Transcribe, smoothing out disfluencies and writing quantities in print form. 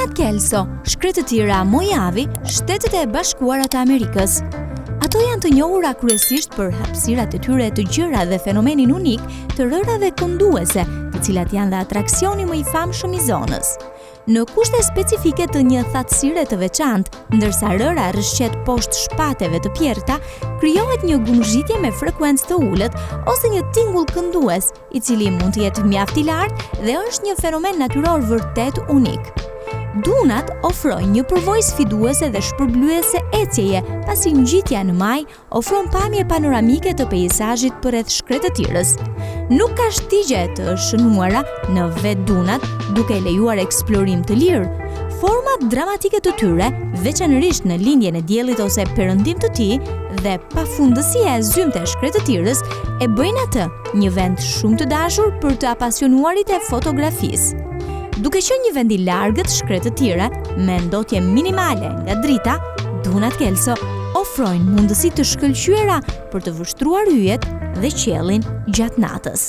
Dunat Kelso, shkretëtira Mojave, Shtetet e Bashkuara të Amerikës. Ato janë të njohura kryesisht për hapësirat e tyre të gjëra dhe fenomenin unik të rërave kënduese, të cilat janë dhe atraksioni më i famshëm i zonës. Në kushte specifike të një thatësire të veçantë, ndërsa rëra rrshqet poshtë shpateve të pjerta, krijohet një gumzhitje me frekuencë të ulët ose një tingull këndues, i cili mund të jetë mjaft i lartë dhe është një fenomen natyror vërtet unik. Dunat ofrojnë një përvojë sfiduese dhe shpërblyese ecjeje, pasi ngjitja në maj ofron pamje panoramike të peizazhit përreth shkretëtirës. Nuk ka shtigje të shënuara në vetë dunat, duke lejuar eksplorim të lirë. Format dramatike të tyre, veçanërisht në lindjen e diellit ose perëndim të tij, dhe pafundësia e zymtë e shkretëtirës e bëjnë atë një vend shumë të dashur për të apasionuarit e fotografisë. Duke qenë një vend i largët shkretëtire, me ndotje minimale nga drita, Dunat Kelso ofrojnë mundësi të shkëlqyera për të vështruar yjet dhe qiellin gjatë natës.